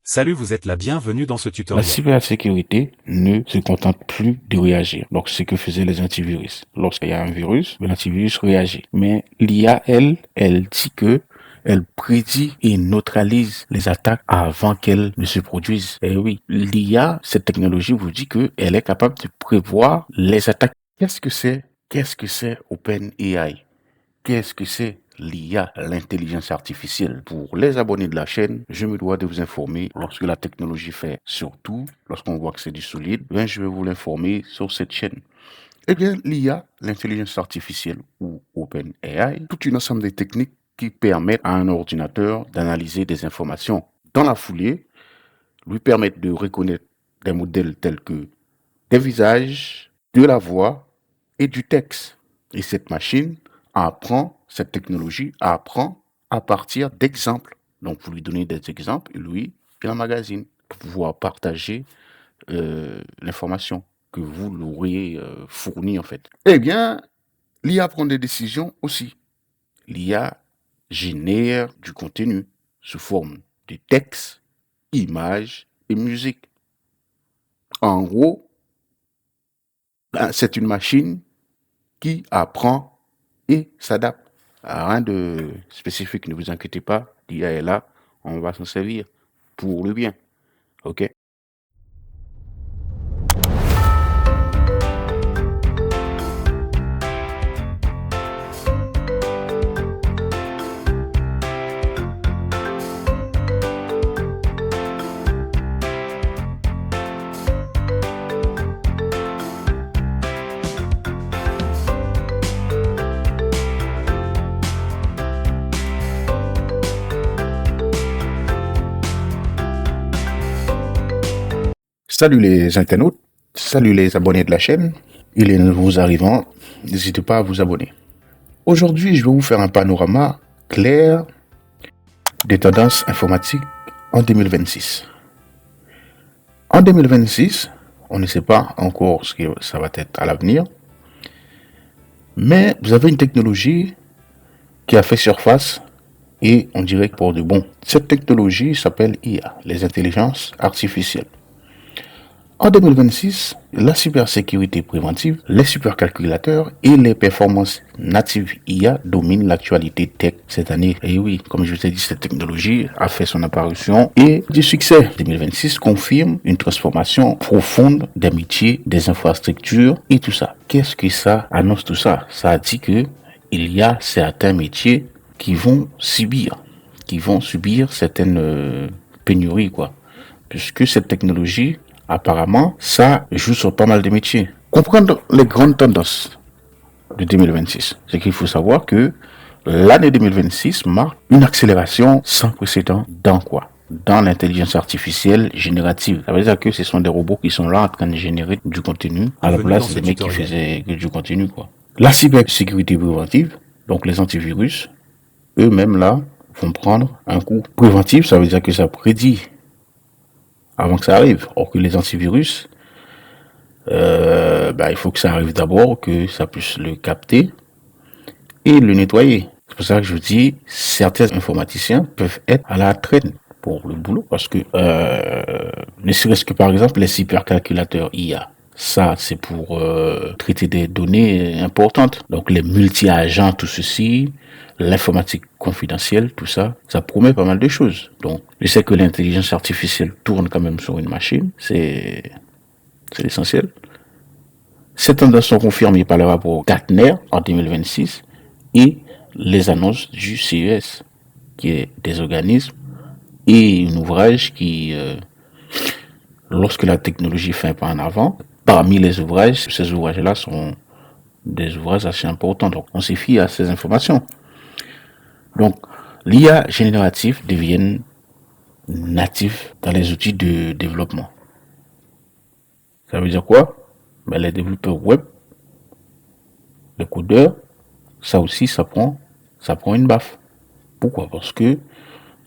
Salut, vous êtes la bienvenue dans ce La tutoriel. cybersécurité ne se contente plus de réagir. Donc, c'est ce que faisaient les antivirus. Lorsqu'il y a un virus, l'antivirus réagit. Mais l'IA, elle dit que elle prédit et neutralise les attaques avant qu'elles ne se produisent. Et oui, l'IA, cette technologie vous dit qu'elle est capable de prévoir les attaques. Qu'est-ce que c'est? Qu'est-ce que c'est OpenAI? Qu'est-ce que c'est l'IA, l'intelligence artificielle? Pour les abonnés de la chaîne, je me dois de vous informer lorsque la technologie fait, surtout lorsqu'on voit que c'est du solide, ben je vais vous l'informer sur cette chaîne. Eh bien, l'IA, l'intelligence artificielle ou OpenAI, tout un ensemble de techniques qui permettent à un ordinateur d'analyser des informations dans la foulée, lui permettent de reconnaître des modèles tels que des visages, de la voix et du texte. Et cette machine apprend, cette technologie apprend à partir d'exemples. Donc, vous lui donnez des exemples et lui, il emmagasine pour pouvoir partager l'information que vous l'auriez fournie en fait. Eh bien, l'IA prend des décisions aussi. L'IA génère du contenu sous forme de texte, images et musique. En gros, c'est une machine qui apprend et s'adapte. Rien de spécifique, ne vous inquiétez pas, l'IA est là, on va s'en servir pour le bien. OK? Salut les internautes, salut les abonnés de la chaîne et les nouveaux arrivants, n'hésitez pas à vous abonner. Aujourd'hui, je vais vous faire un panorama clair des tendances informatiques en 2026. En 2026, on ne sait pas encore ce que ça va être à l'avenir, mais vous avez une technologie qui a fait surface et on dirait que pour de bon. Cette technologie s'appelle IA, les intelligences artificielles. En 2026, la cybersécurité préventive, les supercalculateurs et les performances natives IA dominent l'actualité tech cette année. Et oui, comme je vous ai dit, cette technologie a fait son apparition et du succès. 2026 confirme une transformation profonde des métiers, des infrastructures et tout ça. Qu'est-ce que ça annonce tout ça? Ça dit que il y a certains métiers qui vont subir certaines pénuries, quoi. Puisque cette technologie, apparemment, ça joue sur pas mal de métiers. Comprendre les grandes tendances de 2026, c'est qu'il faut savoir que l'année 2026 marque une accélération sans précédent dans quoi? Dans l'intelligence artificielle générative. Ça veut dire que ce sont des robots qui sont là en train de générer du contenu à la place des mecs qui faisaient du contenu, quoi. La cybersécurité préventive, donc les antivirus, eux-mêmes là, vont prendre un coup. Préventif, ça veut dire que ça prédit avant que ça arrive. Or que les antivirus, il faut que ça arrive d'abord, que ça puisse le capter et le nettoyer. C'est pour ça que je vous dis, certains informaticiens peuvent être à la traîne pour le boulot parce que, ne serait-ce que par exemple les supercalculateurs IA, ça c'est pour traiter des données importantes. Donc les multi-agents, tout ceci, l'informatique confidentielle, tout ça, ça promet pas mal de choses. Donc je sais que l'intelligence artificielle tourne quand même sur une machine, c'est l'essentiel. Ces tendances sont confirmées par le rapport Gartner en 2026 et les annonces du CES, qui est des organismes et un ouvrage qui, lorsque la technologie fait un pas en avant, parmi les ouvrages, ces ouvrages-là sont des ouvrages assez importants. Donc, on s'y fie à ces informations. Donc, l'IA générative devient natif dans les outils de développement. Ça veut dire quoi? Les développeurs web, les codeurs, ça aussi, ça prend une baffe. Pourquoi? Parce que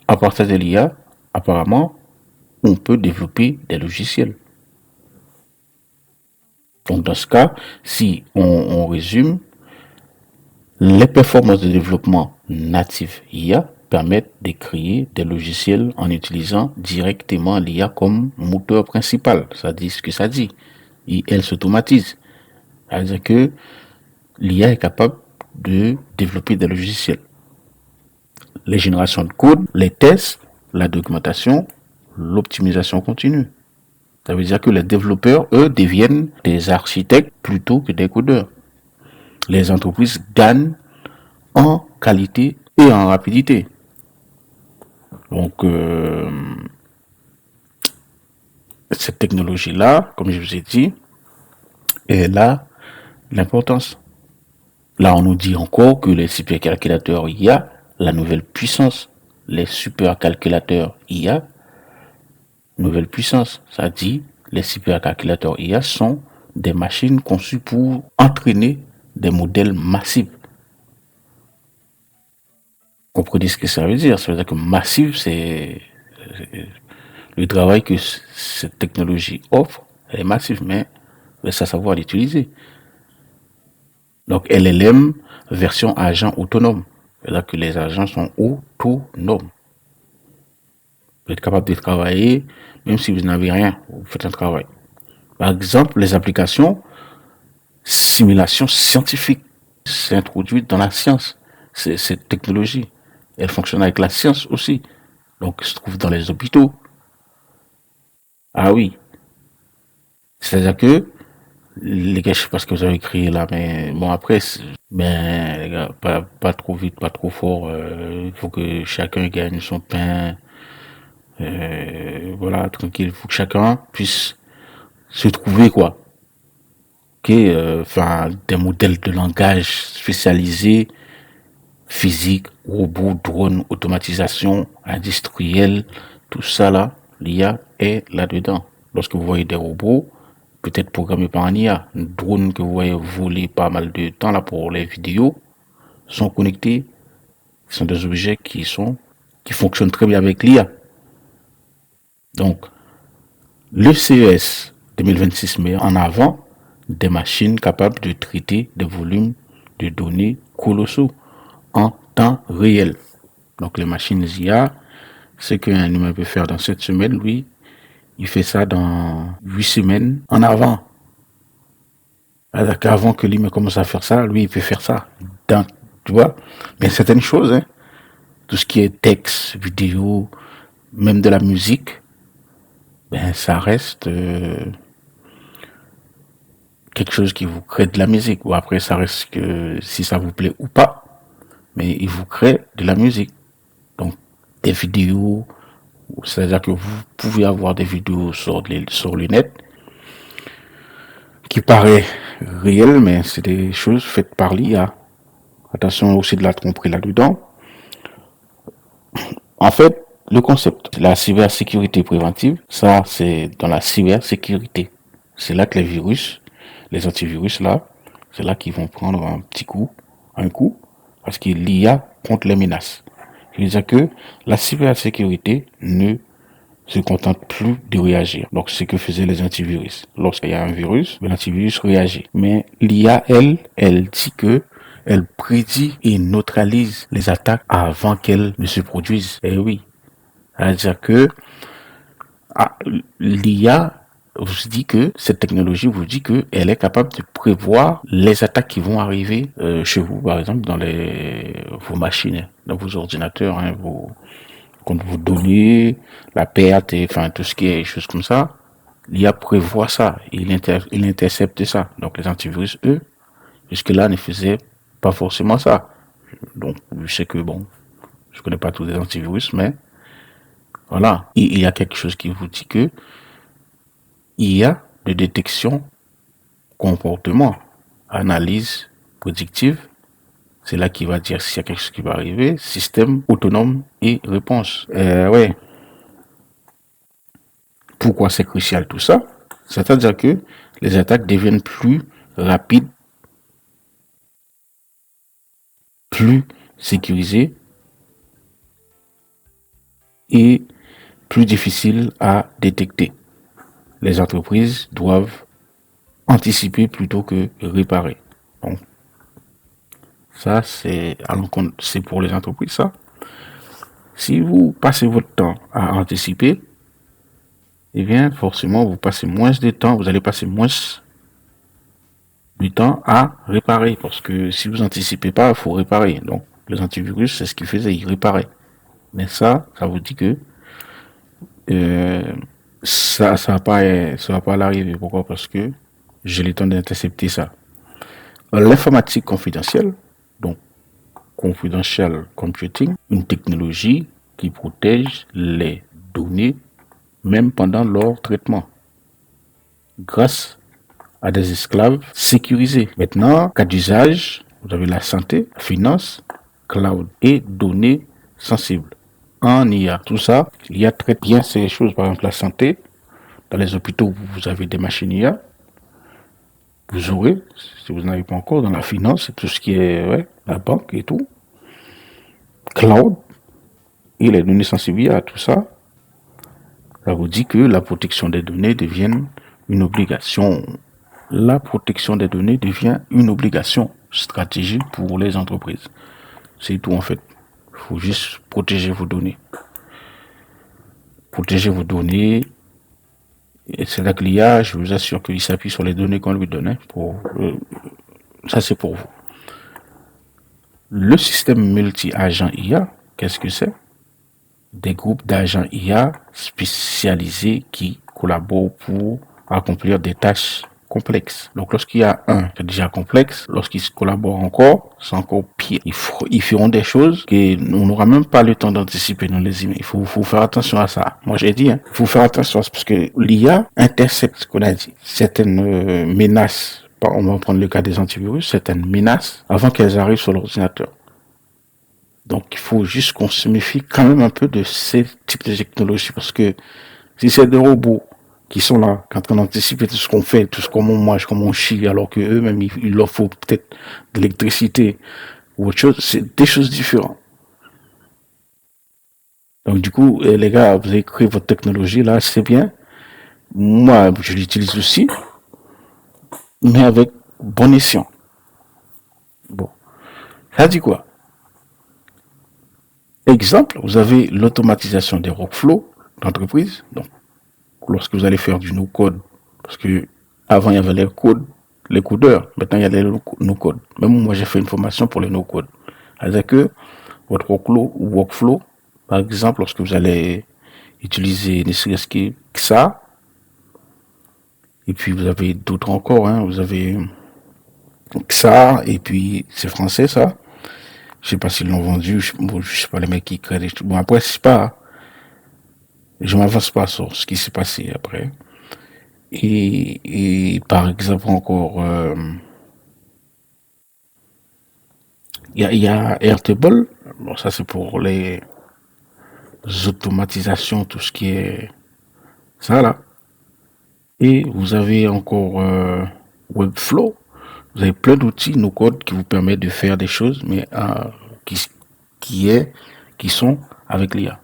à partir de l'IA, apparemment, on peut développer des logiciels. Donc dans ce cas, si on résume, les performances de développement natif IA permettent de créer des logiciels en utilisant directement l'IA comme moteur principal. Ça dit ce que ça dit. Et elle s'automatise. C'est-à-dire que l'IA est capable de développer des logiciels. Les générations de code, les tests, la documentation, l'optimisation continue. Ça veut dire que les développeurs, eux, deviennent des architectes plutôt que des codeurs. Les entreprises gagnent en qualité et en rapidité. Donc, cette technologie-là, comme je vous ai dit, elle a l'importance. Là, on nous dit encore que les supercalculateurs IA, la nouvelle puissance, les supercalculateurs IA, nouvelle puissance, ça dit, les supercalculateurs IA sont des machines conçues pour entraîner des modèles massifs. Comprenez ce que ça veut dire? Ça veut dire que massif, c'est le travail que cette technologie offre, elle est massive, mais reste à savoir l'utiliser. Donc, LLM, version agent autonome. C'est-à-dire que les agents sont autonomes. Vous êtes capable de travailler, même si vous n'avez rien, vous faites un travail. Par exemple, les applications simulation scientifique, c'est introduit dans la science. Cette technologie, elle fonctionne avec la science aussi. Donc, elle se trouve dans les hôpitaux. Ah oui. C'est-à-dire que les gars, je sais pas ce que vous avez écrit là, mais bon après, mais les gars, pas trop vite, pas trop fort. Il faut que chacun gagne son pain. Voilà, tranquille. Il faut que chacun puisse se trouver quoi. Ok, enfin des modèles de langage spécialisés, physique, robots, drones, automatisation, industrielle, tout ça là, l'IA est là-dedans. Lorsque vous voyez des robots, peut-être programmés par un IA, un drone que vous voyez voler pas mal de temps là pour les vidéos, sont connectés, ce sont des objets qui fonctionnent très bien avec l'IA. Donc, le CES 2026 met en avant des machines capables de traiter des volumes de données colossaux en temps réel. Donc les machines IA, ce qu'un humain peut faire dans 7 semaines, lui, il fait ça dans 8 semaines en avant. Alors qu'avant que l'humain commence à faire ça, lui, il peut faire ça. Tu vois, mais certaines choses, hein, tout ce qui est texte, vidéo, même de la musique, ben ça reste quelque chose qui vous crée de la musique. Ou après, ça reste que si ça vous plaît ou pas, mais il vous crée de la musique. Donc, des vidéos, c'est-à-dire que vous pouvez avoir des vidéos sur le net qui paraît réelles, mais c'est des choses faites par l'IA. Attention aussi de la tromperie là-dedans. En fait, le concept, la cybersécurité préventive, ça, c'est dans la cybersécurité. C'est là que les virus, les antivirus, là, c'est là qu'ils vont prendre un coup, parce que l'IA contre les menaces. Je veux dire que la cybersécurité ne se contente plus de réagir. Donc, c'est ce que faisaient les antivirus. Lorsqu'il y a un virus, l'antivirus réagit. Mais l'IA, elle dit que elle prédit et neutralise les attaques avant qu'elles ne se produisent. Eh oui. C'est-à-dire que l'IA vous dit que cette technologie vous dit que elle est capable de prévoir les attaques qui vont arriver chez vous, par exemple, dans vos machines, dans vos ordinateurs, hein, quand vous donnez la perte, et enfin tout ce qui est choses comme ça, l'IA prévoit ça, il intercepte ça. Donc les antivirus, eux, jusque-là, ne faisaient pas forcément ça. Donc je sais que bon, je connais pas tous les antivirus, mais voilà, il y a quelque chose qui vous dit que il y a de détection, comportement, analyse prédictive. C'est là qu'il va dire s'il y a quelque chose qui va arriver. Système autonome et réponse. Ouais. Pourquoi c'est crucial tout ça? C'est-à-dire que les attaques deviennent plus rapides, plus sécurisées et plus difficiles à détecter. Les entreprises doivent anticiper plutôt que réparer. Donc, ça, c'est pour les entreprises, ça. Si vous passez votre temps à anticiper, eh bien, forcément, vous passez moins de temps, vous allez passer moins du temps à réparer. Parce que si vous anticipez pas, il faut réparer. Donc, les antivirus, c'est ce qu'ils faisaient, ils réparaient. Mais ça vous dit que euh, ça va pas l'arriver. Pourquoi? Parce que j'ai le temps d'intercepter ça. L'informatique confidentielle, donc confidential computing, une technologie qui protège les données même pendant leur traitement, grâce à des esclaves sécurisés. Maintenant, cas d'usage, vous avez la santé, la finance, cloud et données sensibles. En IA, tout ça, l'IA traite bien ces choses. Par exemple, la santé, dans les hôpitaux, vous avez des machines IA. Vous aurez, si vous n'avez pas encore, dans la finance, tout ce qui est la banque et tout. Cloud et les données sensibles IA, tout ça, ça vous dit que la protection des données devient une obligation. La protection des données devient une obligation stratégique pour les entreprises. C'est tout en fait. Il faut juste protéger vos données. Protéger vos données. Et c'est là que l'IA, je vous assure qu'il s'appuie sur les données qu'on lui donne. Ça, c'est pour vous. Le système multi-agent IA, qu'est-ce que c'est? Des groupes d'agents IA spécialisés qui collaborent pour accomplir des tâches complexes. Donc lorsqu'il y a un qui est déjà complexe, lorsqu'ils collaborent encore, c'est encore pire. Ils feront des choses qu'on n'aura même pas le temps d'anticiper dans les emails. Il faut faire attention à ça. Moi j'ai dit, il faut faire attention à ça parce que l'IA intercepte ce qu'on a dit. Certaines menaces, on va prendre le cas des antivirus, certaines menaces avant qu'elles arrivent sur l'ordinateur. Donc, il faut juste qu'on se méfie quand même un peu de ces types de technologies parce que si c'est des robots qui sont là, quand on anticipe tout ce qu'on fait, tout ce qu'on mange, comment on chie, alors que eux-mêmes, il leur faut peut-être de l'électricité ou autre chose, c'est des choses différentes. Donc, du coup, les gars, vous avez créé votre technologie là, c'est bien. Moi, je l'utilise aussi, mais avec bon escient. Bon. Ça dit quoi? Exemple, vous avez l'automatisation des workflows d'entreprise. Donc, lorsque vous allez faire du no-code, parce que avant il y avait les codeurs, maintenant il y a les no-code. Même moi j'ai fait une formation pour les no-code. C'est-à-dire que votre workflow, par exemple, lorsque vous allez utiliser ne serait-ce que ça, et puis vous avez d'autres encore, vous avez ça, et puis c'est français ça. Je sais pas s'ils l'ont vendu, je sais pas les mecs qui créent des trucs. Bon après c'est pas, je m'avance pas sur ce qui s'est passé après. Et par exemple encore, il y a Airtable. Bon, ça c'est pour les automatisations, tout ce qui est ça là. Et vous avez encore Webflow. Vous avez plein d'outils, no code qui vous permettent de faire des choses, mais qui, qui sont avec l'IA.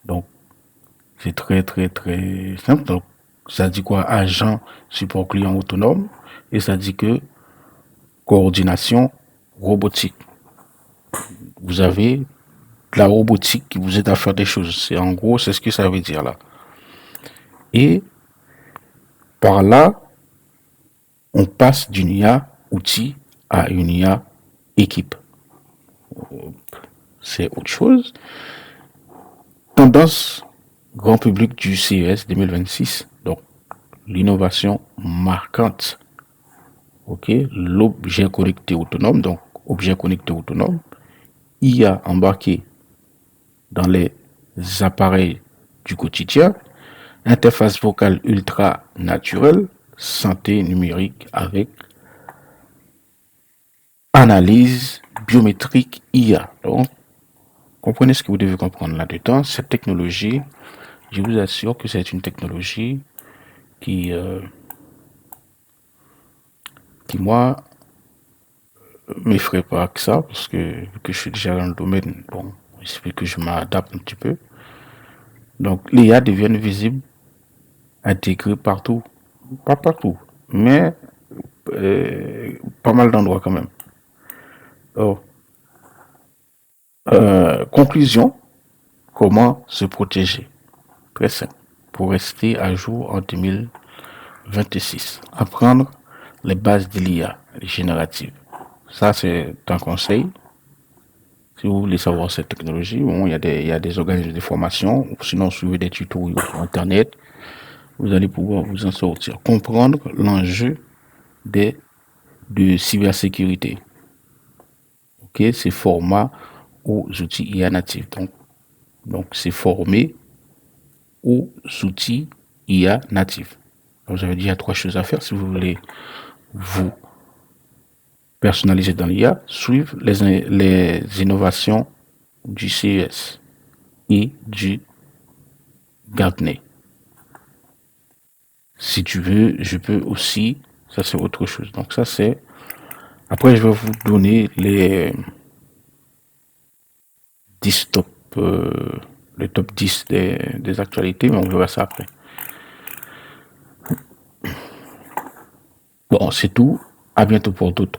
Donc, c'est très, très, très simple. Donc, ça dit quoi? Agent support client autonome. Et ça dit que coordination robotique. Vous avez de la robotique qui vous aide à faire des choses. C'est en gros, c'est ce que ça veut dire là. Et par là, on passe d'une IA outil à une IA équipe. C'est autre chose. Tendance grand public du CES 2026. Donc, l'innovation marquante. Ok, l'objet connecté autonome. Donc, objet connecté autonome. IA embarqué dans les appareils du quotidien. Interface vocale ultra naturelle. Santé numérique avec analyse biométrique IA. Donc, comprenez ce que vous devez comprendre là-dedans. Cette technologie, je vous assure que c'est une technologie qui moi, m'effraie pas que ça, parce que je suis déjà dans le domaine, bon, il suffit que je m'adapte un petit peu. Donc, l'IA devient visible, intégrée partout. Pas partout, mais pas mal d'endroits quand même. Oh, Conclusion, comment se protéger? Très simple. Pour rester à jour en 2026, apprendre les bases de l'IA générative. Ça, c'est un conseil. Si vous voulez savoir cette technologie, bon, il y a des organismes de formation, ou sinon suivez des tutoriels sur Internet, vous allez pouvoir vous en sortir. Comprendre l'enjeu de cybersécurité. Ok, c'est format aux outils IA natifs. Donc c'est formé aux outils IA natifs. Donc, j'avais dit, il y a 3 choses à faire si vous voulez vous personnaliser dans l'IA, suivre les innovations du CES et du Gartner. Si tu veux, je peux aussi, ça c'est autre chose. Donc ça c'est, après je vais vous donner les top 10 des actualités, mais on verra ça après. Bon, c'est tout. À bientôt pour d'autres